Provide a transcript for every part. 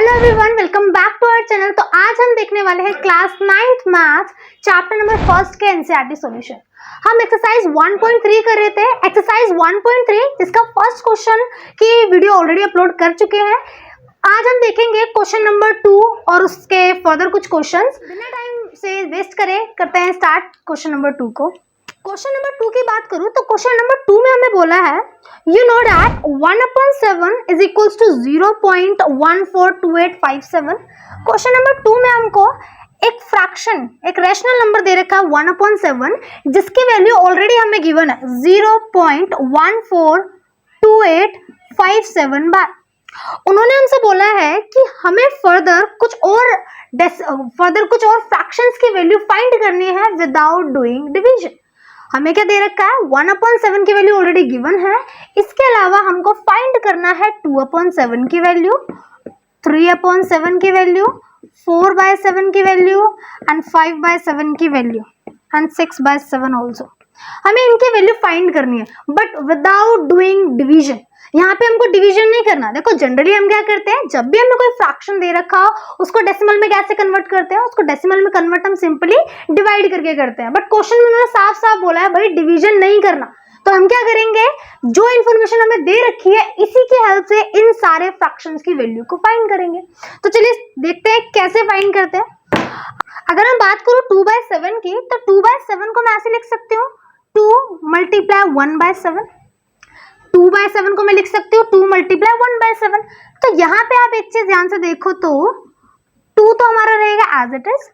Hello everyone, welcome back to our channel. तो आज हम देखने वाले हैं class 9th math chapter number first के एनसीईआरटी सॉल्यूशन। हम एक्सरसाइज 1.3 कर रहे थे। एक्सरसाइज 1.3 जिसका फर्स्ट क्वेश्चन की वीडियो ऑलरेडी अपलोड कर चुके हैं। आज हम देखेंगे क्वेश्चन नंबर 2 और उसके फर्दर कुछ क्वेश्चंस। बिना टाइम से वेस्ट करे करते हैं स्टार्ट क्वेश्चन नंबर 2 को। क्वेश्चन नंबर 2 की बात करूं तो क्वेश्चन नंबर 2 में हमें बोला है you know that 1/7 is equals to 0.142857। Question number 2 में हमको एक फ्रैक्शन, एक रैशनल नंबर दे रखा है 1/7 जिसकी वैल्यू ऑलरेडी हमें गिवन है 0.142857 बार। उन्होंने हमसे बोला है कि हमें फर्दर कुछ और फ्रैक्शंस की वैल्यू फाइंड करनी है विदाउट डूइंग डिवीजन। हमें क्या दे रखा है 1/7 की वैल्यू ऑलरेडी गिवन है। इसके अलावा हमको फाइंड करना है 2/7 की वैल्यू, 3/7 की वैल्यू, 4/7 की वैल्यू एंड 5/7 की वैल्यू एंड 6/7 ऑल्सो। हमें इनकी वैल्यू फाइंड करनी है बट विदाउट डूइंग डिवीजन। यहाँ पे हमको डिवीजन नहीं करना। देखो जनरली हम क्या करते हैं, जब भी हमें कोई फ्रैक्शन दे रखा हो उसको डेसिमल में कैसे कन्वर्ट करते हैं, उसको डेसिमल में कन्वर्ट हम सिंपली डिवाइड करके करते हैं। बट क्वेश्चन में उन्होंने साफ साफ बोला है भाई डिवीजन नहीं करना। तो हम क्या करेंगे, जो इन्फॉर्मेशन हमें दे रखी है इसी की हेल्प से इन सारे फ्रैक्शंस की वैल्यू को फाइंड करेंगे। तो चलिए देखते हैं कैसे फाइंड करते हैं। अगर हम बात करूं 2/7 की तो 2/7 को मैं ऐसे लिख सकती हूँ 2 × 1/7। 2/7 को मैं लिख सकती हूँ 2 × 1/7। तो यहाँ पे आप एक चीज ध्यान से देखो तो 2 तो हमारा रहेगा एज इट इज।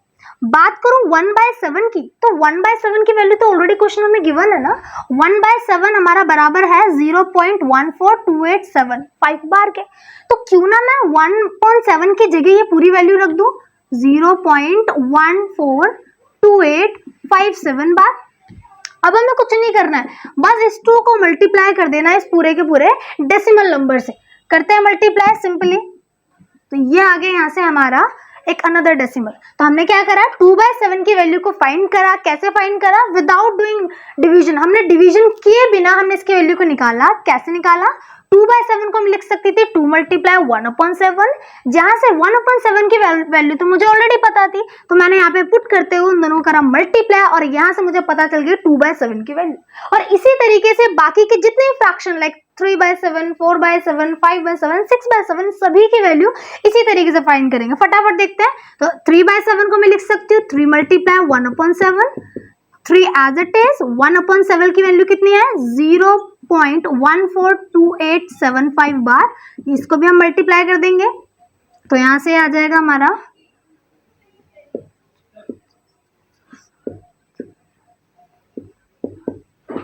बात करूं 1/7 की तो 1/7 की वैल्यू तो ऑलरेडी क्वेश्चन में गिवन है ना। 1/7 हमारा बराबर है 0.14287 बार के। तो क्यों ना मैं 1.7 की जगह ये पूरी वैल्यू रख दूं 0.142857 बार। अब हमें कुछ नहीं करना है, बस इस 2 को मल्टीप्लाई कर देना है इस पूरे के पूरे डेसिमल नंबर से। करते हैं मल्टीप्लाई सिंपली। तो ये आ गया यहाँ से हमारा एक अनदर डेसिमल। तो हमने क्या करा 2/7 की वैल्यू को फाइंड करा। कैसे फाइंड करा, विदाउट डूइंग डिवीजन। हमने डिवीजन किए बिना हमने इसकी वैल्यू को निकाला। कैसे निकाला, 2/7 को हम लिख सकती थी 2 × 1/7। जहां से 1/7 की वैल्यू तो मुझे ऑलरेडी पता थी तो मैंने यहाँ पे पुट करते हुए उन दोनों करा मल्टीप्लाई और यहाँ से मुझे पता चल गई 2/7 की वैल्यू। और इसी तरीके से बाकी के जितने फ्रैक्शन लाइक 3/7, 4/7, 5/7, 6/7 सभी की वैल्यू इसी तरीके से फाइंड करेंगे। फटाफट देखते हैं। तो 3/7 को मैं लिख सकती हूँ 3 × 1/7। 3 एज इट इज। 1/7 की वैल्यू कितनी है 0.142875 बार। इसको भी हम मल्टीप्लाई कर देंगे तो यहां से आ जाएगा हमारा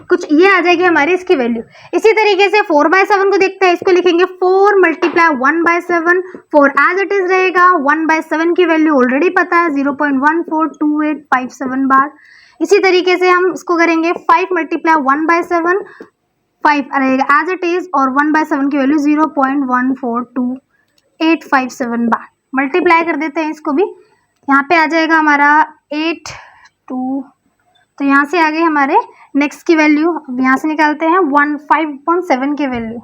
कुछ ये आ जाएगी हमारी इसकी वैल्यू। इसी तरीके से 4/7 को देखते हैं। इसको लिखेंगे 4 × 1/7। 4 एज इट इज रहेगा। 1/7 की वैल्यू ऑलरेडी पता है 0.142857 बार। इसी तरीके से हम इसको करेंगे 5 × 1/7। 5 रहेगा एज इट इज और 1/7 की वैल्यू 0.142857 बार। मल्टीप्लाई कर देते हैं इसको भी। यहाँ पे आ जाएगा हमारा 8 2। तो यहाँ से आ गए हमारे नेक्स्ट की वैल्यू। अब यहाँ से निकालते हैं 5.7 की वैल्यू।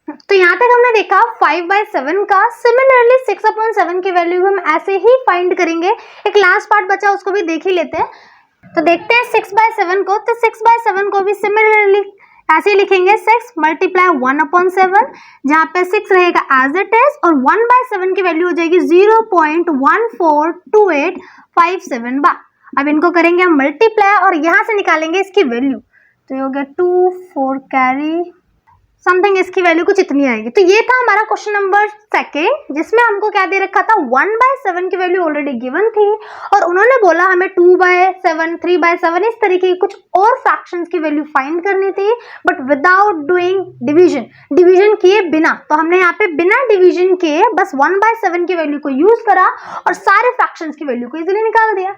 तो यहाँ तक हमने देखा 5/7 का। सिमिलरली 6/7 की वैल्यू हम ऐसे ही फाइंड करेंगे। एक लास्ट पार्ट बचा उसको भी देख ही लेते हैं। तो देखते हैं 6/7 को। तो 6/7 को भी सिमिलरली ऐसे ही लिखेंगे 6 × 1/7 जहाँ पे 6 रहेगा एज इट इज और 1/7 की वैल्यू हो जाएगी 0.142857 बार। अब इनको करेंगे हम मल्टीप्लाई और यहाँ से निकालेंगे इसकी वैल्यू। तो ये हो गया 2 4 कैरी समथिंग, इसकी वैल्यू कुछ इतनी आएगी। तो ये था हमारा क्वेश्चन नंबर 2 जिसमें हमको क्या दे रखा था 1/7 की वैल्यू ऑलरेडी गिवन थी और उन्होंने बोला हमें 2/7, 3/7 इस तरीके की कुछ और फ्रैक्शंस की वैल्यू फाइंड करनी थी but without doing division. Division किए बिना। तो हमने यहाँ पे बिना डिवीजन किए बस 1/7 की वैल्यू को यूज करा और सारे फ्रैक्शंस की वैल्यू को इजीली निकाल दिया।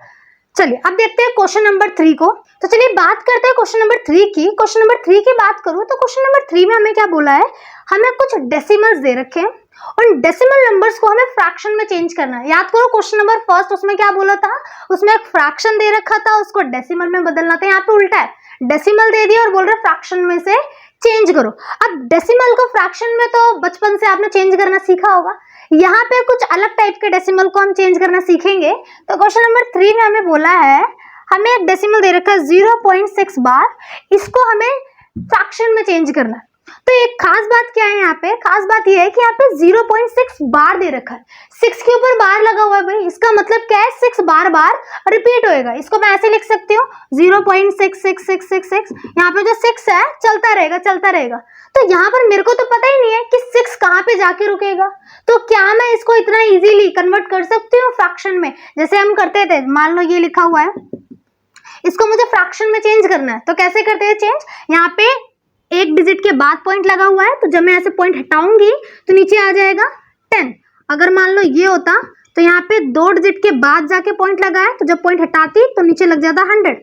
चलिए अब देखते हैं क्वेश्चन नंबर 3 को। तो चलिए बात करते हैं क्वेश्चन नंबर 3 की। क्वेश्चन नंबर 3 की बात करूं तो क्वेश्चन नंबर 3 में हमें क्या बोला है, हमें कुछ डेसिमल्स दे रखे हैं और डेसिमल नंबर्स को हमें फ्रैक्शन में चेंज करना है। याद करो क्वेश्चन नंबर फर्स्ट उसमें क्या बोला था, उसमें एक फ्रैक्शन दे रखा था उसको डेसिमल में बदलना था। यहाँ पे उल्टा है, डेसिमल दे दिया और बोल रहे फ्रैक्शन में से चेंज करो। अब डेसिमल को फ्रैक्शन में तो बचपन से आपने चेंज करना सीखा होगा, यहाँ पे कुछ अलग टाइप के डेसिमल को हम चेंज करना सीखेंगे। तो क्वेश्चन नंबर 3 में हमें बोला है, हमें एक डेसिमल दे रखा है 0.6 बार, इसको हमें फ्रैक्शन में चेंज करना है। तो एक खास बात क्या है यहाँ पे, खास बात ये है कि यहाँ पे 0.6 बार दे रखा है, 6 के ऊपर बार लगा हुआ है भाई, इसका मतलब क्या है 6 बार बार रिपीट होएगा। इसको मैं ऐसे लिख सकती हूँ 0.66666, यहाँ पे जो 6 है चलता रहेगा चलता रहेगा। तो यहाँ पर मेरे को तो पता ही नहीं है कि 6 कहाँ पे जाके रुकेगा, तो क्या मैं इसको इतना इजीली कन्वर्ट कर सकती हूँ फ्रैक्शन में, जैसे हम करते थे। मान लो ये लिखा हुआ है, इसको मुझे फ्रैक्शन में चेंज करना है, तो कैसे करते हैं चेंज, यहाँ पे एक डिजिट के बाद पॉइंट लगा हुआ है, तो जब मैं ऐसे पॉइंट हटाऊंगी तो नीचे आ जाएगा 10। अगर मान लो ये होता तो यहाँ पे 2 डिजिट के बाद जाके पॉइंट लगा है, तो जब पॉइंट हटाती तो नीचे लग जाता 100।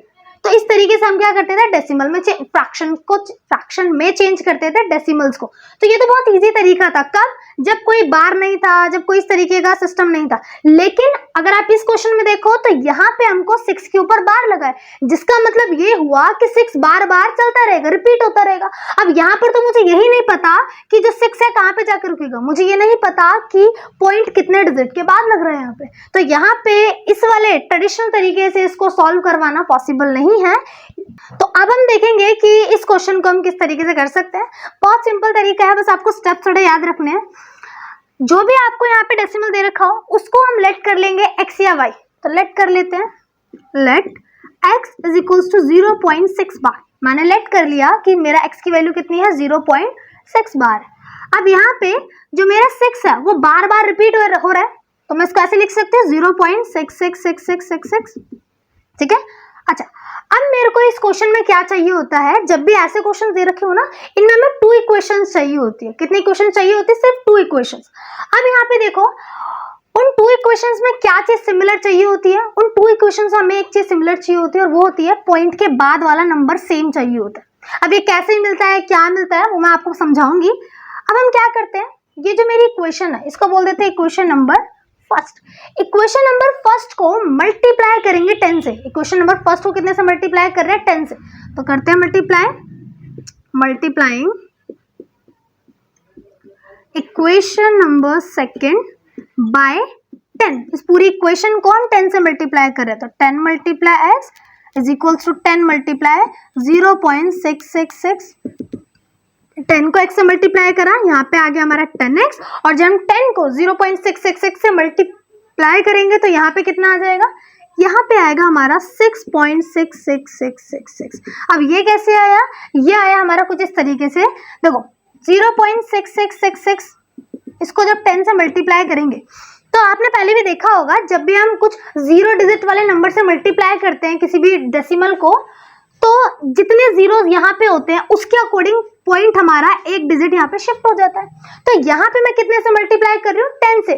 तो इस तरीके से हम क्या करते थे, डेसिमल में फ्रैक्शन में चेंज करते थे डेसिमल्स को। तो ये तो बहुत इजी तरीका था, कब, जब कोई बार नहीं था, जब कोई इस तरीके का सिस्टम नहीं था। लेकिन अगर आप इस क्वेश्चन में देखो तो यहाँ पे हमको 6 के ऊपर बार लगा है, जिसका मतलब ये हुआ कि 6 बार बार चलता रहेगा, रिपीट होता रहेगा। अब यहाँ पर तो मुझे यही नहीं पता कि जो 6 है कहाँ पे जाकर रुकेगा, मुझे ये नहीं पता कि पॉइंट कितने डिजिट के बाद लग रहा है यहाँ पे। तो यहाँ पे इस वाले ट्रेडिशनल तरीके से इसको सॉल्व करवाना पॉसिबल नहीं है। तो अब हम देखेंगे कि इस क्वेश्चन को हम किस तरीके से कर सकते हैं। बहुत सिंपल तरीका है, बस आपको स्टेप्स थोड़े याद रखने हैं। जो भी आपको यहाँ पे डेसिमल दे रखा हो उसको हम लेट कर लेंगे x या y। तो लेट कर लेते हैं, let x is equals to 0.6 bar. मैंने लेट कर लिया कि मेरा x की वैल्यू कितनी है, 0.6 बार। अब यहाँ पे जो मेरा 6 है वो बार बार रिपीट हो रहा है, तो मैं इसको ऐसे लिख सकती हूँ 0.666666, ठीक है। अच्छा, अब मेरे को इस क्वेश्चन में क्या चाहिए होता है, जब भी ऐसे क्वेश्चन दे रखे हो ना, इनमें हमें 2 इक्वेशंस चाहिए होती है। कितनी इक्वेशन चाहिए होती है, सिर्फ 2 इक्वेशंस। अब यहाँ पे देखो, उन 2 इक्वेशंस में क्या चीज सिमिलर चाहिए होती है, उन 2 इक्वेशंस में हमें एक चीज सिमिलर चाहिए होती है, और वो होती है पॉइंट के बाद वाला नंबर सेम चाहिए होता है। अब ये कैसे मिलता है, क्या मिलता है, वो मैं आपको समझाऊंगी। अब हम क्या करते हैं, ये जो मेरी इक्वेशन है इसको बोल देते हैं equation number first. Equation number first को मल्टीप्लाई करेंगे 10 से। इक्वेशन नंबर फर्स्ट को कितने से मल्टीप्लाई कर रहे हैं, 10 से। तो करते हैं multiplying equation number second by 10। इस पूरी इक्वेशन को हम 10 से मल्टीप्लाई कर रहे हैं, तो 10 multiply x is equals to 10 multiply 0.666। 10 को x से मल्टीप्लाई करा, यहाँ पे आ गया हमारा 10x, और जब हम 10 को 0.666 से मल्टीप्लाई करेंगे तो यहाँ पे कितना आ जाएगा, यहाँ पे आएगा हमारा 6.66666। अब ये कैसे आया, ये आया हमारा कुछ इस तरीके से। देखो 0.6666 इसको जब 10 से मल्टीप्लाई करेंगे तो आपने पहले भी देखा होगा, जब भी हम कुछ 0 डिजिट वाले नंबर से मल्टीप्लाई करते हैं किसी भी डेसिमल को, तो जितने जीरोस यहाँ पे होते हैं उसके अकॉर्डिंग पॉइंट हमारा एक डिजिट यहाँ पे शिफ्ट हो जाता है। तो यहाँ पे मैं कितने से मल्टीप्लाई कर रही हूँ, 10 से।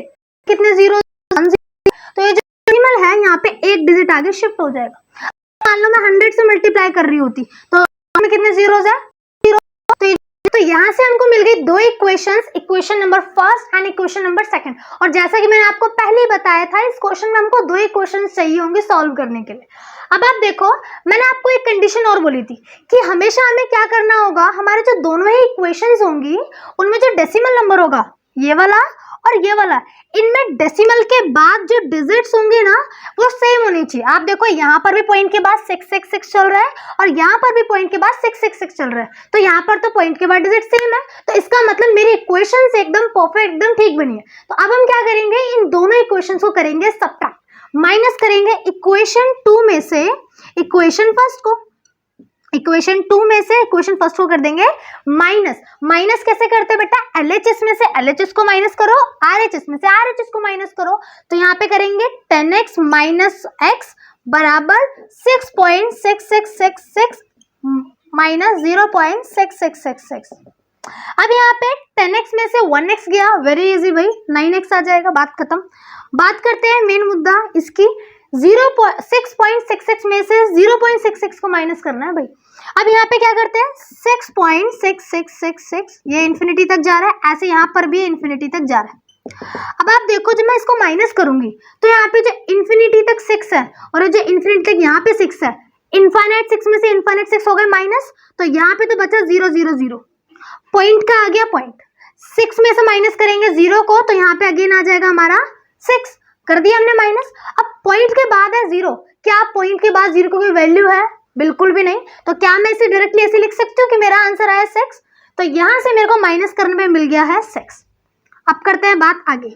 कितने जीरो, तो ये जो डेसिमल है यहाँ पे एक डिजिट आगे शिफ्ट हो जाएगा। मान लो मैं 100 से मल्टीप्लाई कर रही होती तो हमें कितने जीरोस है, जीरो। तो यहाँ से हमको मिल गई 2 equations, equation number first and equation number second. और जैसा कि मैंने आपको पहले ही बताया था, इस क्वेश्चन में हमको 2 इक्वेशंस चाहिए होंगे सॉल्व करने के लिए। अब आप देखो, मैंने आपको एक कंडीशन और बोली थी कि हमेशा हमें क्या करना होगा, हमारे जो दोनों ही इक्वेशंस होंगी उनमें जो डेसिमल नंबर होगा, ये वाला और ये वाला, इनमें डेसिमल के बाद जो डिजिट्स होंगे ना वो सेम होनी चाहिए। आप देखो यहाँ पर भी पॉइंट के बाद 666 चल रहा है और यहाँ पर भी पॉइंट के बाद 666 चल रहा है, तो यहाँ पर तो पॉइंट के बाद डिजिट सेम है, तो इसका मतलब मेरी इक्वेशन एकदम परफेक्ट, एकदम ठीक बनी है। तो अब हम क्या करेंगे, इन दोनों इक्वेशन को करेंगे सबट्रैक्ट, माइनस करेंगे इक्वेशन 2 में से इक्वेशन फर्स्ट को, इक्वेशन 2 में से इक्वेशन फर्स्ट को कर देंगे माइनस। माइनस कैसे करते हैं बेटा, LHS में से LHS को माइनस करो, RHS में से RHS को माइनस करो। तो यहाँ पे करेंगे 10x माइनस x बराबर 6.6666 माइनस 0.6666। अब यहाँ पे 10x में से 1x गया, वेरी इजी भाई, 9x आ जाएगा, बात खत्म। बात करते हैं मेन मुद्दा इसकी, 6.66 में से 0.66 को माइनस करना है भाई। अब यहाँ पे क्या करते हैं, 6.6666 ये इन्फिनिटी तक जा रहा है, ऐसे यहाँ पर भी इन्फिनिटी तक जा रहा है। अब आप देखो, जब मैं इसको माइनस करूंगी तो यहाँ पे जो इन्फिनिटी तक 6 है और जो इन्फिनिटी तक यहाँ पे 6 है, इनफाइनाइट 6 में से इनफाइनाइट 6 हो गए माइनस, तो यहाँ पे तो बचा 0 0 0, पॉइंट का आ गया पॉइंट, 6 में से माइनस करेंगे 0 को तो यहाँ पे अगेन आ जाएगा हमारा 6, कर दिया हमने माइनस। अब पॉइंट के बाद है 0, क्या पॉइंट के बाद 0 की कोई वैल्यू है? बिल्कुल भी नहीं। तो क्या मैं इसे डायरेक्टली ऐसे लिख सकती हूँ कि मेरा आंसर आया 6? तो यहाँ से मेरे को माइनस करने में मिल गया है 6। अब करते हैं बात आगे।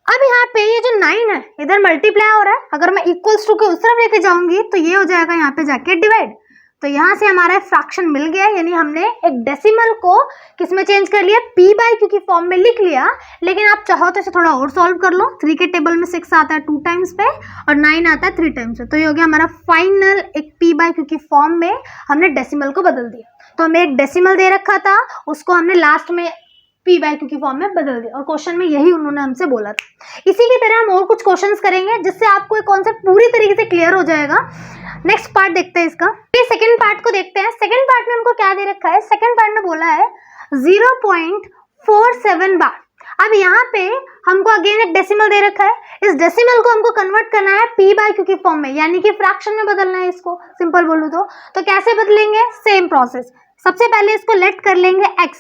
अब यहाँ पे ये जो 9 है इधर मल्टीप्लाई हो रहा है, अगर मैं इक्वल्स टू के उस तरफ लेके जाऊंगी तो ये हो जाएगा यहाँ पे जाके डिवाइड। तो यहाँ से हमारा फ्रैक्शन मिल गया, यानी हमने एक डेसिमल को किसमें चेंज कर लिया, p बाई q की फॉर्म में लिख लिया। लेकिन आप चाहो तो इसे थोड़ा और सॉल्व कर लो। 3 के टेबल में 6 आता है 2 टाइम्स पे और 9 आता है 3 टाइम्स पे, तो ये हो गया हमारा फाइनल एक p बाई q की फॉर्म में हमने डेसिमल को बदल दिया। तो हमें एक डेसिमल दे रखा था, उसको हमने लास्ट में p बाई q की फॉर्म में बदल दिया, और क्वेश्चन में यही उन्होंने हमसे बोला था। इसी की तरह हम और कुछ क्वेश्चंस करेंगे जिससे आपको एक कॉन्सेप्ट पूरी तरीके से क्लियर हो जाएगा। नेक्स्ट पार्ट देखते हैं इसका। सेकंड पार्ट को देखते हैं। सेकंड पार्ट में हमको क्या दे रखा है, सेकंड पार्ट में बोला है 0.47 बार। अब यहाँ पे हमको अगेन एक डेसिमल दे रखा है, इस डेसिमल को हमको कन्वर्ट करना है p बाई q की फॉर्म में, यानी कि फ्रैक्शन में बदलना है इसको, सिंपल बोलूँ तो कैसे बदलेंगे, सेम प्रोसेस। सबसे पहले इसको लेट कर लेंगे x,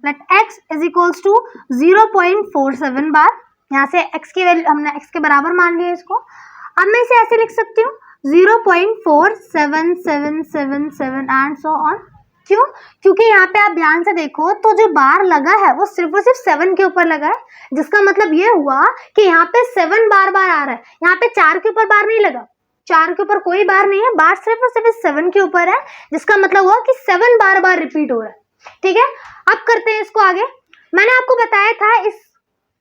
let x is equals to 0.47 bar. यहाँ से x की वैल्यू हमने x के बराबर मान लिया इसको। अब मैं इसे ऐसे लिख सकती हूँ 0.4777 एंड सो ऑन। क्यों? क्योंकि यहाँ पे आप ध्यान से देखो तो जो बार लगा है वो सिर्फ और सिर्फ 7 के ऊपर लगा है, जिसका मतलब ये हुआ कि यहाँ पे 7 बार बार आ रहा है, यहाँ पे 4 के ऊपर बार नहीं लगा, 4 के ऊपर कोई बार नहीं है, बार सिर्फ और सिर्फ 7 के ऊपर है, जिसका मतलब हुआ कि 7 बार बार रिपीट हो रहा है। ठीक है, अब करते हैं इसको आगे। मैंने आपको बताया था इस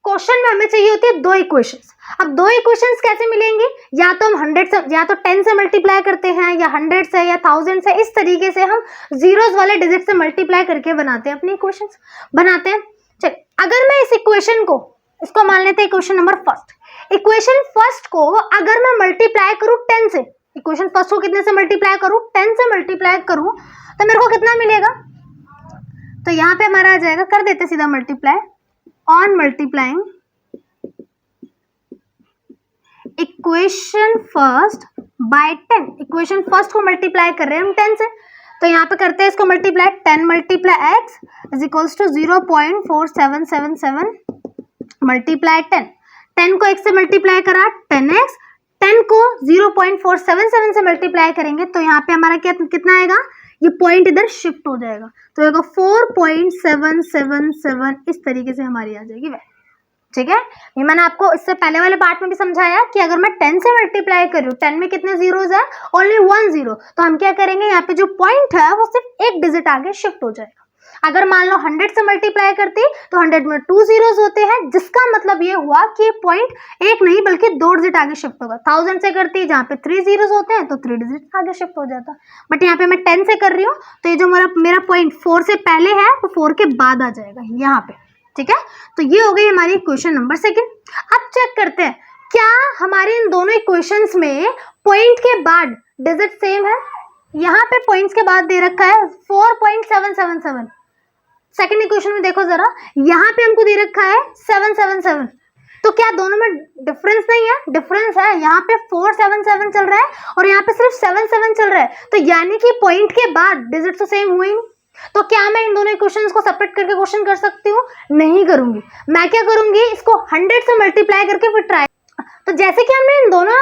क्वेश्चन में हमें चाहिए होती है 2 इक्वेशंस। अब 2 इक्वेशंस कैसे मिलेंगी, या तो हम 100 से या तो 10 से मल्टीप्लाई करते हैं, या 100 से या 1000 से, इस तरीके से हम जीरोस वाले डिजिट से मल्टीप्लाई करके बनाते हैं अपनी इक्वेशंस बनाते हैं। चल, अगर मैं इस इक्वेशन को, इसको मान लेते हैं equation number first, equation first को अगर मैं मल्टीप्लाई करूँ 10 से, इक्वेशन फर्स्ट को कितने से मल्टीप्लाई करूँ, 10 से मल्टीप्लाई करूँ तो मेरे को कितना मिलेगा, तो यहाँ पे हमारा आ जाएगा, कर देते सीधा multiply, on multiplying equation first by 10, equation first को मल्टीप्लाई कर रहे हैं हम 10 से, तो यहाँ पे करते हैं इसको multiply, 10 multiply x is equals to 0.4777 multiply 10 को x से मल्टीप्लाई करा 10x, 10 को 0.477 से मल्टीप्लाई करेंगे तो यहाँ पे हमारा कितना आएगा, ये पॉइंट इधर शिफ्ट हो जाएगा, तो आएगा 4.777, इस तरीके से हमारी आ जाएगी वैल्यू। ठीक है, ये मैंने आपको इससे पहले वाले पार्ट में भी समझाया कि अगर मैं 10 से मल्टीप्लाई कर रही हूँ, 10 में कितने जीरोस है, ओनली 1 जीरो, तो हम क्या करेंगे, यहाँ पे जो पॉइंट है वो सिर्फ एक डिजिट आगे शिफ्ट हो जाएगा। अगर मान लो 100 से मल्टीप्लाई करती तो 100 में 2 जीरोस होते हैं, जिसका मतलब ये हुआ कि पॉइंट एक नहीं बल्कि 2 डिजिट आगे शिफ्ट होगा। 1000 से करती जहाँ पे 3 जीरोस होते हैं तो 3 डिजिट आगे शिफ्ट हो जाता। बट यहाँ पे मैं 10 से कर रही हूँ तो ये जो मेरा पॉइंट 4 से पहले है वो 4 के बाद आ जाएगा यहाँ पे। ठीक है, तो ये हो गई हमारी इक्वेशन नंबर सेकंड। अब चेक करते हैं क्या हमारे इन दोनों इक्वेशंस में पॉइंट के बाद डिजिट सेम है। यहाँ पे पॉइंट्स के बाद दे रखा है 4.777, सेकंड इक्वेशन में देखो जरा, यहाँ पे हमको दे रखा है 777, तो क्या दोनों में डिफरेंस नहीं है, डिफरेंस है। यहाँ पे 477 चल रहा है और यहाँ पे सिर्फ 77 चल रहा है, तो यानी कि पॉइंट के बाद डिजिट तो सेम हुए नहीं। तो क्या मैं इन दोनों इक्वेशंस को सेपरेट करके क्वेश्चन कर सकती हूँ, नहीं करूंगी। मैं क्या करूंगी, इसको 100 से मल्टीप्लाई करके फिर ट्राई। तो जैसे कि हमने इन दोनों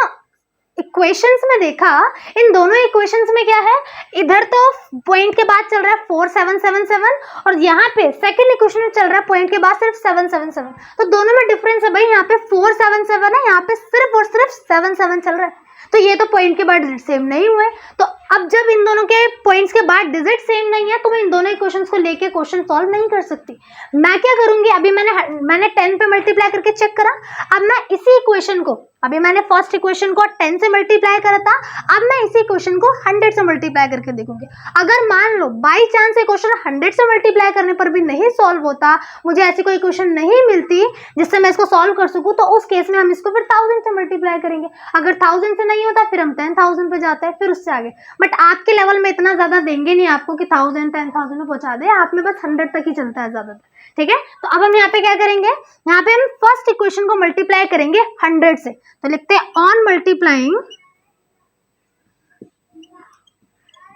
इक्वेशंस में देखा, इन दोनों इक्वेशंस में क्या है, इधर तो पॉइंट के बाद चल रहा है 4777 और यहाँ पे सेकंड इक्वेशन में चल रहा है पॉइंट के बाद सिर्फ 777, तो दोनों में डिफरेंस है भाई। यहाँ पे 477 है, यहाँ पे सिर्फ और सिर्फ 77 चल रहा है, तो ये तो पॉइंट के बाद डिजिट सेम नहीं हुए। तो अब जब इन दोनों के पॉइंट्स के बाद डिजिट सेम नहीं है तो मैं इन दोनों इक्वेशंस को लेके क्वेश्चन सॉल्व नहीं कर सकती। मैं क्या करूंगी, अभी मैंने 10 पे मल्टीप्लाई करके चेक करा, अब मैं इसी इक्वेशन को, अभी मैंने फर्स्ट इक्वेशन को 10 से मल्टीप्लाई करा था, अब मैं इसी इक्वेशन को 100 से मल्टीप्लाई करके देखूंगी। अगर मान लो बाई चांस इक्वेशन 100 से मल्टीप्लाई करने पर भी नहीं सॉल्व होता, मुझे ऐसी कोई इक्वेशन नहीं मिलती जिससे मैं इसको सॉल्व कर सकूं, तो उस केस में हम इसको फिर 1000 से मल्टीप्लाई करेंगे। अगर 1000 से नहीं होता फिर हम 10,000 पे जाते हैं, फिर उससे आगे। बट आपके लेवल में इतना ज्यादा देंगे नहीं आपको कि 1000 10,000 में पहुंचा दे, आप में बस 100 तक ही चलता है ज्यादातर। ठीक है, तो अब हम यहाँ पे क्या करेंगे, यहाँ पे हम फर्स्ट इक्वेशन को मल्टीप्लाई करेंगे 100 से, तो लिखते हैं on multiplying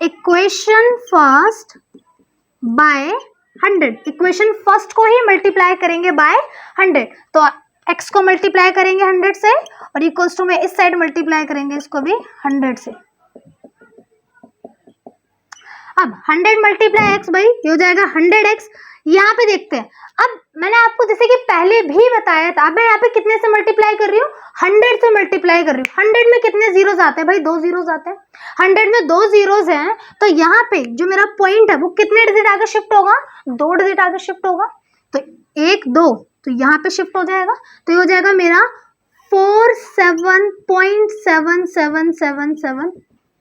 equation first bye 100, equation first को ही मल्टीप्लाई करेंगे बाय 100, तो x को मल्टीप्लाई करेंगे 100 से और इक्वल्स टू में इस साइड मल्टीप्लाई करेंगे इसको भी 100 से। अब 100 मल्टीप्लाई x भाई ये हो जाएगा 100x। यहाँ पे देखते हैं, अब मैंने आपको जैसे कि पहले भी बताया था, अब मैं यहाँ पे कितने से मल्टीप्लाई कर रही हूँ, 100 से मल्टीप्लाई कर रही हूँ। 100 में कितने जीरोस आते हैं भाई, 2 जीरोस आते हैं। 100 में 2 जीरोस हैं, तो यहाँ पे जो मेरा पॉइंट है वो कितने डिजिट आगे शिफ्ट होगा, 2 डिजिट आगे शिफ्ट होगा। तो 1 2 तो यहाँ पे शिफ्ट हो जाएगा, तो ये हो जाएगा मेरा 47.7777,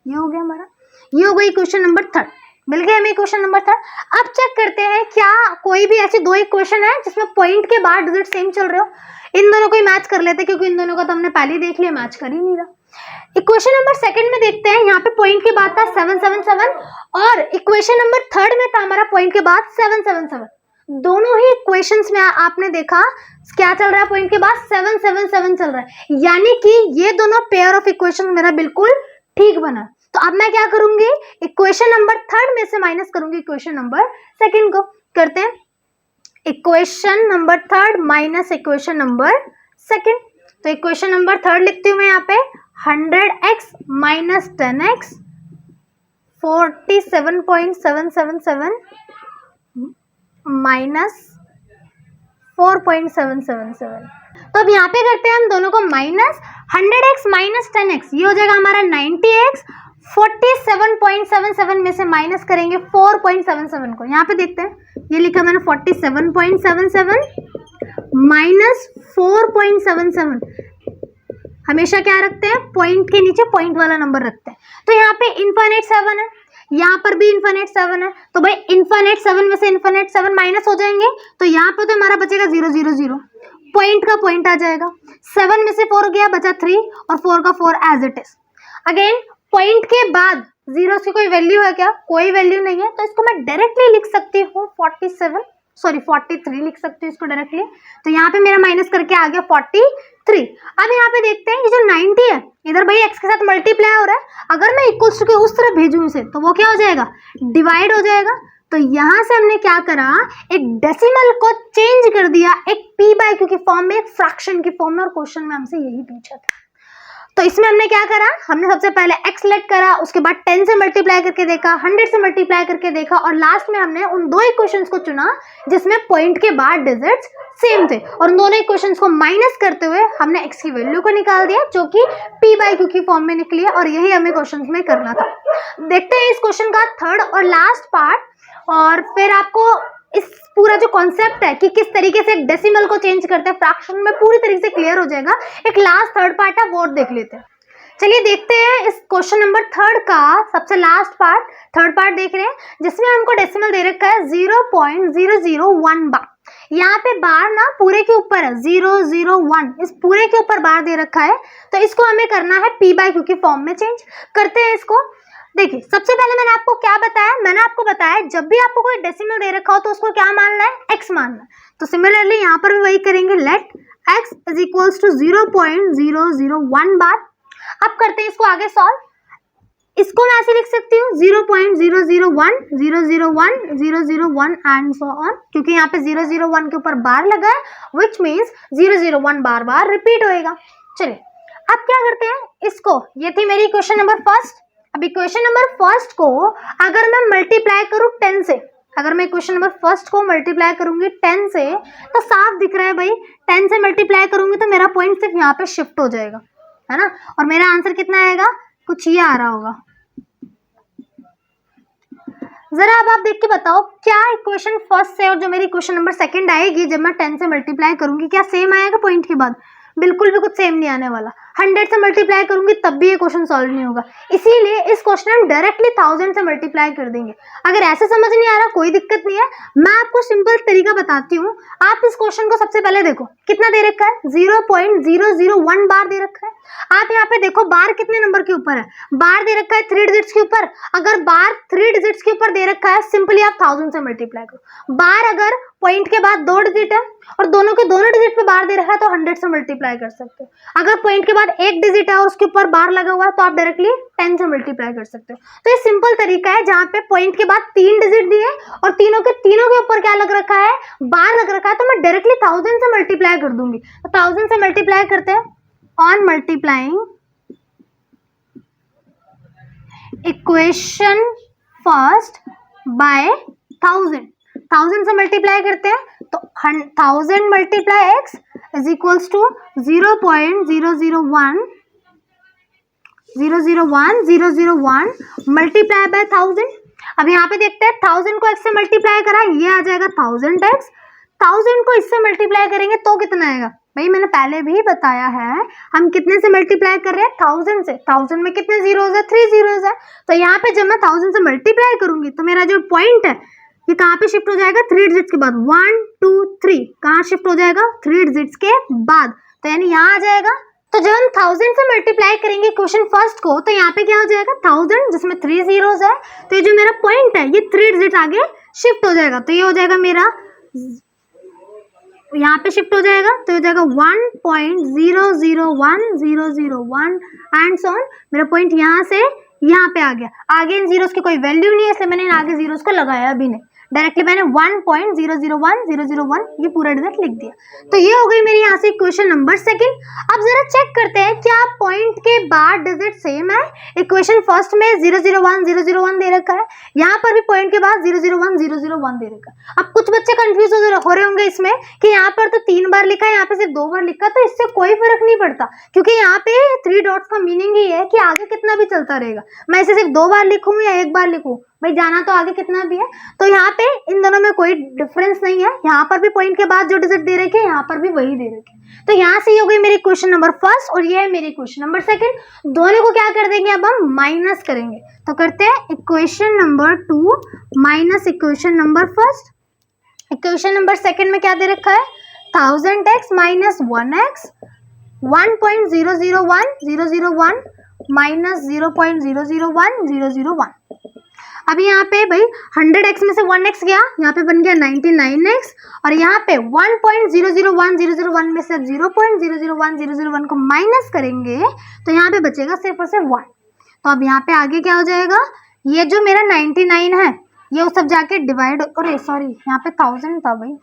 ये हो गया हमारा, ये हो गई क्वेश्चन नंबर 3। मिल गया हमें क्वेश्चन नंबर 3। अब चेक करते हैं क्या कोई भी ऐसे 2 इक्वेशन है जिसमें पॉइंट के बाद डिजिट सेम चल रहे हो। इन दोनों को ही मैच कर लेते हैं क्योंकि इन दोनों का तो हमने पहले ही देख लिया, मैच कर ही नहीं रहा। इक्वेशन नंबर 2 में देखते हैं, यहाँ पे पॉइंट के बाद था 777 और इक्वेशन नंबर 3 में था हमारा पॉइंट के बाद 777। दोनों ही इक्वेशंस में आपने देखा क्या चल रहा है, पॉइंट के बाद 777 चल रहा है, यानी कि ये दोनों पेयर ऑफ इक्वेशन मेरा बिल्कुल ठीक बना। तो अब मैं क्या करूंगी, इक्वेशन नंबर 3 में से माइनस करूंगी इक्वेशन नंबर 2 को। करते हैं equation number 3 minus equation number 2। तो इक्वेशन नंबर 3 लिखती हूँ मैं यहाँ पे 100x माइनस 10x 47.777 माइनस 4.777। तो अब यहाँ पे करते हैं हम दोनों को माइनस, 100x माइनस 10x ये हो जाएगा हमारा 90x, 47.77 में से माइनस करेंगे 4.77 को। यहाँ पे देखते हैं, ये लिखा मैंने 47.77 माइनस 4.77। हमेशा क्या रखते हैं, पॉइंट के नीचे पॉइंट वाला नंबर रखते हैं। तो यहाँ पे इनफाइनाइट 7 है, यहाँ पर भी इनफाइनाइट 7 है, तो भाई इनफाइनाइट 7 में से इनफाइनाइट 7 माइनस हो जाएंगे, तो यहाँ पे तो हमारा बचेगा 0 0 0, पॉइंट का पॉइंट आ जाएगा। 7 में से 4 गया, बचा 3 और 4 का 4 as it is. Again point के बाद जीरो की कोई वैल्यू है क्या, कोई वैल्यू नहीं है, तो इसको मैं डायरेक्टली लिख सकती हूँ 43 लिख सकती हूँ इसको डायरेक्टली। तो यहाँ पे मेरा माइनस करके आ गया 43। अब यहाँ पे देखते हैं ये जो 90 है इधर भाई x के साथ मल्टीप्लाई हो रहा है, अगर मैं इक्वल्स टू के उस तरफ भेजूं इसे तो वो क्या हो जाएगा, डिवाइड हो जाएगा। तो यहाँ से हमने क्या करा, एक डेसिमल को चेंज कर दिया एक p/q की फॉर्म में, एक फ्रैक्शन की फॉर्म में, और क्वेश्चन में हमसे यही पूछा था। तो इसमें हमने क्या करा, हमने सबसे पहले x सेलेक्ट करा, उसके बाद 10 से मल्टीप्लाई करके देखा, 100 से मल्टीप्लाई करके देखा, और लास्ट में हमने उन 2 इक्वेशंस को चुना जिसमें पॉइंट के बाद डिजिट्स सेम थे, और उन दोनों इक्वेशंस को माइनस करते हुए हमने x की वैल्यू को निकाल दिया जो कि p/q की फॉर्म में निकली है, और यही हमें क्वेश्चन में करना था। देखते हैं इस क्वेश्चन का थर्ड और लास्ट पार्ट, और फिर आपको इस पूरा जो कॉन्सेप्ट है कि किस तरीके से एक डेसिमल को चेंज करते हैं फ्रैक्शन में, पूरी तरीके से क्लियर हो जाएगा। एक लास्ट थर्ड पार्ट है वो देख लेते हैं। चलिए देखते हैं इस क्वेश्चन नंबर 3 का सबसे लास्ट पार्ट, थर्ड पार्ट देख रहे हैं, जिसमें हमको डेसिमल दे रखा है 0.001 बार। यहाँ पे बार ना पूरे के ऊपर है 001, इस पूरे के ऊपर बार दे रखा है, तो इसको हमें करना है p/q की फॉर्म में चेंज। करते हैं इसको। देखिए सबसे पहले मैंने आपको क्या बताया, मैंने आपको बताया जब भी आपको कोई डेसिमल दे रखा हो तो उसको क्या मानना है, x मानना है। तो सिमिलरली यहाँ पर भी वही करेंगे, let x is equals to 0.001 bar. अब करते हैं इसको आगे सॉल्व। इसको मैं ऐसे लिख सकती हूँ 0.001 001 001 एंड सो ऑन, क्योंकि यहाँ पे 001 के ऊपर बार लगा है, which means 001 bar bar repeat होएगा। चलिए अब क्या करते हैं इसको, ये थी मेरी क्वेश्चन नंबर फर्स्ट। अब इक्वेशन नंबर फर्स्ट को अगर मैं मल्टीप्लाई करूँ 10 से, अगर मैं इक्वेशन नंबर फर्स्ट को मल्टीप्लाई करूंगी 10 से, तो साफ दिख रहा है भाई 10 से मल्टीप्लाई करूंगी तो मेरा पॉइंट सिर्फ यहाँ पे शिफ्ट हो जाएगा, है ना, और मेरा आंसर कितना आएगा, कुछ ये आ रहा होगा। जरा अब आप देख के बताओ क्या इक्वेशन फर्स्ट से और जो मेरी इक्वेशन नंबर 2 आएगी जब मैं 10 से मल्टीप्लाई करूंगी, क्या सेम आएगा पॉइंट के बाद? बिल्कुल भी कुछ सेम नहीं आने वाला। 100 से मल्टीप्लाई करूंगी तब भी ये क्वेश्चन सॉल्व नहीं होगा, इसीलिए इस क्वेश्चन हम डायरेक्टली 1000 से मल्टीप्लाई कर देंगे। अगर ऐसे समझ नहीं आ रहा कोई दिक्कत नहीं है, मैं आपको सिंपल तरीका बताती हूँ। आप इस क्वेश्चन को सबसे पहले देखो कितना दे रखा है, 0.001 बार दे रखा है। आप यहाँ पे देखो बार कितने नंबर के ऊपर है, बार दे रखा है 3 डिजिट्स के ऊपर। अगर बार 3 डिजिट्स के ऊपर दे रखा है, सिंपली आप 1000 से मल्टीप्लाई करो। बार अगर पॉइंट के बाद 2 डिजिट है और दोनों के दोनों डिजिट पे बार दे रखा है तो 100 से मल्टीप्लाई कर सकते हो। अगर पॉइंट के बाद बाद एक डिजिट है और उसके ऊपर बार लगा हुआ है तो आप डायरेक्टली 10 से मल्टीप्लाई कर सकते हो। तो ये सिंपल तरीका है जहाँ पे पॉइंट के बाद 3 डिजिट दिए और तीनों के ऊपर क्या लग रखा है, बार लग रखा है, तो मैं डायरेक्टली 1000 से मल्टीप्लाई कर दूंगी। तो 1000 से मल्टीप्लाई करते हैं। On multiplying equation first by 1000 से मल्टीप्लाई करते हैं तो 1000 multiply x is equals to 0.001001 multiply by 1000। अब यहाँ पे देखते हैं 1000 को x से मल्टीप्लाई करा, ये आ जाएगा 1000x। 1000 को इससे मल्टीप्लाई करेंगे तो कितना आएगा, भाई मैंने पहले भी बताया है हम कितने से मल्टीप्लाई कर रहे हैं, 1000 से। 1000 में कितने जीरोज है, 3 जीरोज है। तो यहाँ पे जब मैं 1000 से मल्टीप्लाई करूंगी तो मेरा जो पॉइंट है ये कहाँ पे शिफ्ट हो जाएगा, 3 डिजिट्स के बाद। 1 2 3 कहाँ शिफ्ट हो जाएगा, 3 डिजिट्स के बाद, तो यानी यहाँ आ जाएगा। तो जब हम 1000 से मल्टीप्लाई करेंगे क्वेश्चन फर्स्ट को तो यहाँ पे क्या हो जाएगा, 1000 जिसमें 3 जीरोज है, तो ये जो मेरा पॉइंट है ये 3 डिजिट आगे शिफ्ट हो जाएगा। तो ये हो जाएगा मेरा, यहाँ पे शिफ्ट हो जाएगा तो हो जाएगा 1.001001 एंड सो ऑन। मेरा पॉइंट यहाँ से यहाँ पे आ गया। आगे इन जीरोस की कोई वैल्यू नहीं है इसलिए मैंने आगे जीरोस को लगाया भी नहीं, डायरेक्टली मैंने 1.001001 ये पूरा डिजिट लिख दिया। तो ये हो गई मेरी यहाँ से इक्वेशन नंबर सेकंड। अब जरा चेक करते हैं क्या पॉइंट के बाद डिजिट सेम है। इक्वेशन फर्स्ट में 001 दे रखा है, यहाँ पर भी पॉइंट के बाद 001 दे रखा है। अब कुछ बच्चे कंफ्यूज हो रहे होंगे इसमें कि यहाँ पर तो 3 बार लिखा है, यहाँ पे सिर्फ 2 बार लिखा, तो इससे कोई फर्क नहीं पड़ता क्योंकि यहाँ पे 3 डॉट्स का मीनिंग ही है कि आगे कितना भी चलता रहेगा। मैं इसे सिर्फ 2 बार लिखूँ या 1 बार लिखूँ, भाई जाना तो आगे कितना भी है। तो यहाँ पे इन दोनों में कोई डिफरेंस नहीं है, यहाँ पर भी पॉइंट के बाद जो डिजिट दे रखे हैं यहाँ पर भी वही दे रखे हैं। तो यहाँ से ये हो गई मेरी क्वेश्चन नंबर फर्स्ट और ये है मेरी क्वेश्चन नंबर सेकंड। दोनों को क्या कर देंगे, अब हम माइनस करेंगे। तो करते हैं equation number 2 minus equation number first. Equation number second में क्या दे रखा है, 1000x माइनस 1x 1.001001 माइनस 0.001001। अभी यहाँ पे भाई 100x में से 1x गया, यहाँ पे बन गया 99x और यहाँ पे 1.001001 में से 0.001001 को माइनस करेंगे तो यहाँ पे बचेगा सिर्फ और सिर्फ 1। तो अब यहाँ पे आगे क्या हो जाएगा, ये जो मेरा 99 है ये उस सब जाके डिवाइड, अरे सॉरी यहाँ पे 1000 था भाई,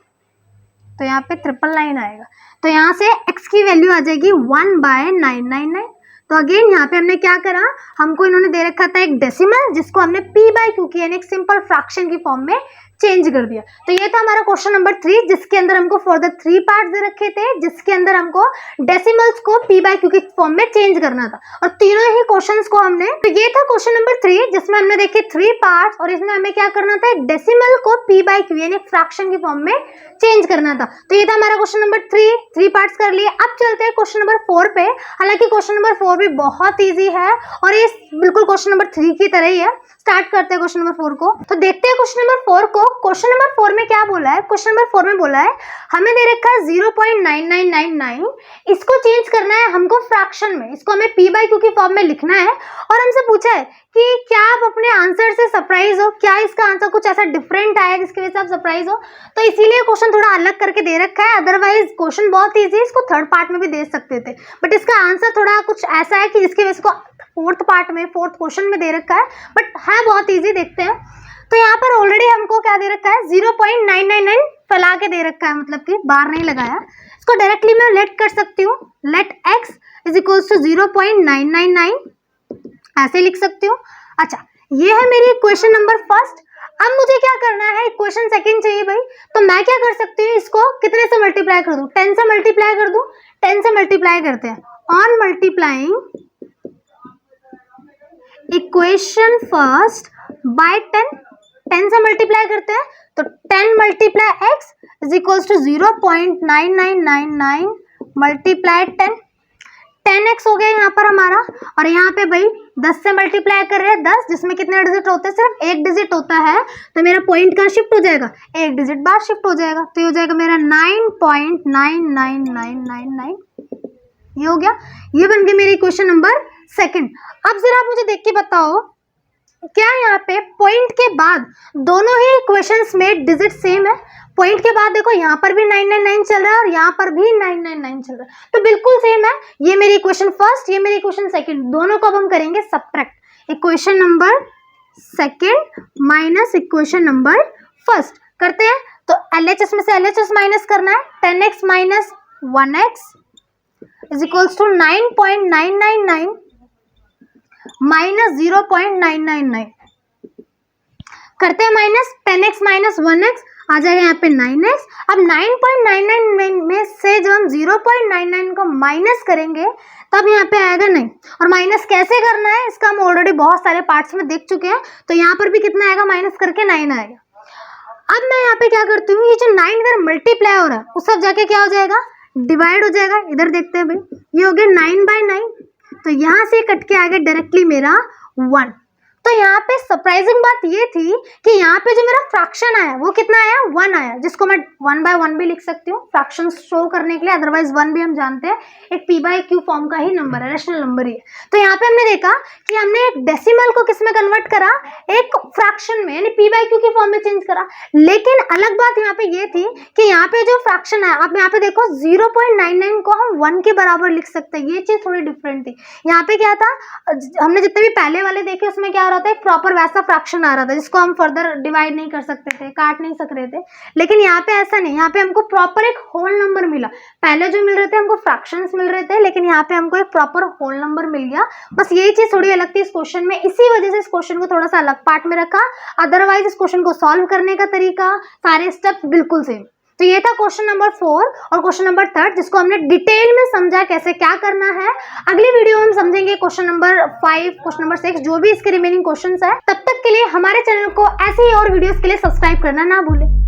तो यहाँ पे 999 आएगा। तो यहाँ से x की वैल्यू आ जाएगी 1/999। तो अगेन यहाँ पे हमने क्या करा, हमको इन्होंने दे रखा था एक डेसिमल जिसको हमने p/q की यानी एक सिंपल फ्रैक्शन की फॉर्म में चेंज कर दिया। तो ये था हमारा क्वेश्चन नंबर 3 जिसके अंदर हमको फर्दर 3 पार्ट्स दे रखे थे जिसके अंदर हमको डेसिमल्स को p/q की फॉर्म में चेंज करना था और तीनों ही क्वेश्चंस को हमने, तो ये था क्वेश्चन नंबर 3 जिसमें हमने देखे 3 पार्ट्स और इसमें हमें क्या करना था, एक डेसिमल को p/q यानी एक फ्रैक्शन की फॉर्म में चेंज करना था। तो ये था हमारा क्वेश्चन नंबर 3 पार्ट्स कर लिए। अब चलते हैं क्वेश्चन नंबर 4 पे। हालांकि क्वेश्चन नंबर 4 भी बहुत ईजी है और ये बिल्कुल क्वेश्चन नंबर 3 की तरह ही है। स्टार्ट करते हैं क्वेश्चन नंबर 4 को। तो देखते हैं क्वेश्चन नंबर 4 को। क्वेश्चन नंबर 4 में क्या बोला है, क्वेश्चन नंबर 4 में बोला है हमें दे रखा है 0.9999, इसको चेंज करना है हमको फ्रैक्शन में, इसको हमें p/q की फॉर्म में लिखना है और हमसे पूछा है कि क्या आप अपने आंसर से सरप्राइज हो, क्या इसका आंसर कुछ ऐसा डिफरेंट आया जिसकी वजह से आप सरप्राइज हो। तो इसीलिए क्वेश्चन थोड़ा अलग करके दे रखा है, अदरवाइज क्वेश्चन बहुत ईजी है, इसको थर्ड पार्ट में भी दे सकते थे, बट इसका आंसर थोड़ा कुछ ऐसा है कि जिसकी वजह से फोर्थ पार्ट में, फोर्थ क्वेश्चन में दे रखा है, बट है बहुत ईजी। देखते हैं। तो यहाँ पर ऑलरेडी हमको क्या दे रखा है, 0.999 फैला के दे रखा है, मतलब कि बार नहीं लगाया। इसको डायरेक्टली मैं लेट कर सकती हूँ, let x is equals to 0.999 ऐसे लिख सकती हूँ। अच्छा, ये है मेरी इक्वेशन नंबर फर्स्ट। अब मुझे क्या करना है, इक्वेशन सेकंड चाहिए भाई, तो मैं क्या कर सकती हूँ, इसको कितने से मल्टीप्लाई कर दूँ, 10 से मल्टीप्लाई कर दूँ। 10 से मल्टीप्लाई करते हैं। On multiplying equation first by 10 से मल्टीप्लाई करते हैं तो 10 multiply x is equals to 0.9999 multiply 10x हो गया यहाँ पर हमारा। और यहाँ पे भाई 10 से मल्टीप्लाई कर रहे हैं 10, जिसमें कितने डिजिट होते हैं, सिर्फ एक डिजिट होता है, तो मेरा पॉइंट कहाँ शिफ्ट हो जाएगा, एक डिजिट बाहर शिफ्ट हो जाएगा। तो ये हो जाएगा मेरा 9.99999। ये हो गया, ये बन गई मेरी क्वेश्चन नंबर सेकंड। अब जरा आप मुझे देख के बताओ, क्या यहाँ पे पॉइंट के बाद दोनों ही इक्वेशंस में डिजिट सेम है, पॉइंट के बाद देखो यहाँ पर भी 999 चल रहा है और यहाँ पर भी 999 चल रहा है, तो बिल्कुल सेम है। ये मेरी इक्वेशन फर्स्ट, ये मेरी इक्वेशन सेकंड, दोनों को अब हम करेंगे subtract. Equation number second minus equation number first करते हैं। तो LHS में से LHS माइनस करना है। 10x minus 1x is equals to 9.999 minus 0.999 करते हैं माइनस। 10x माइनस 1x आ जाएगा यहाँ पे 9x। अब 9.999 में से जब हम 0.99 को माइनस करेंगे तब यहाँ पे आएगा 9। और माइनस कैसे करना है इसका हम ऑलरेडी बहुत सारे पार्ट्स में देख चुके हैं। तो यहाँ पर भी कितना आएगा, माइनस करके 9 आएगा। अब मैं यहाँ पे क्या करती हूँ, ये जो 9 इधर मल्टीप्लाई हो रहा है उस सब जाके क्या हो जाएगा, डिवाइड हो जाएगा। इधर देखते हैं भाई, ये हो गया 9/9, तो यहाँ से कट के आ गया डायरेक्टली मेरा 1। तो यहाँ पे सरप्राइजिंग बात ये थी कि यहाँ पे जो मेरा फ्रैक्शन आया वो कितना आया, 1 आया, जिसको मैं 1/1 भी लिख सकती हूँ फ्रैक्शन शो करने के लिए। अदरवाइज 1 भी हम जानते हैं एक p/q फॉर्म का ही नंबर है, रेशनल नंबर ही है। तो यहाँ पे हमने देखा कि हमने एक डेसिमल को किस में कन्वर्ट करा, एक फ्रैक्शन में, यानी p/q की फॉर्म में चेंज करा। लेकिन अलग बात यहाँ पे ये थी कि यहाँ पे जो फ्रैक्शन आया, आप यहाँ पे देखो 0.99 को हम 1 के बराबर लिख सकते हैं। ये चीज थोड़ी डिफरेंट थी। यहाँ पे क्या था, हमने जितने भी पहले वाले देखे उसमें क्या था, एक प्रॉपर वैसा फ्रैक्शन आ रहा था जिसको हम फर्दर डिवाइड नहीं कर सकते थे, काट नहीं सक रहे थे। लेकिन यहाँ पे ऐसा नहीं, यहाँ पे हमको प्रॉपर एक होल नंबर मिला। पहले जो मिल रहे थे हमको फ्रैक्शंस मिल रहे थे, लेकिन यहाँ पे हमको एक प्रॉपर होल नंबर मिल गया। बस यही चीज थोड़ी अलग थी इस क्वेश्चन में, इसी वजह से इस क्वेश्चन को थोड़ा सा अलग पार्ट में रखा। अदरवाइज इस क्वेश्चन को सॉल्व करने का तरीका, सारे स्टेप्स बिल्कुल सेम। तो ये था क्वेश्चन नंबर 4 और क्वेश्चन नंबर 3 जिसको हमने डिटेल में समझा कैसे क्या करना है। अगली वीडियो में हम समझेंगे क्वेश्चन नंबर 5, क्वेश्चन नंबर 6, जो भी इसके रिमेनिंग क्वेश्चंस है। तब तक के लिए हमारे चैनल को ऐसे ही और वीडियोस के लिए सब्सक्राइब करना ना भूलें।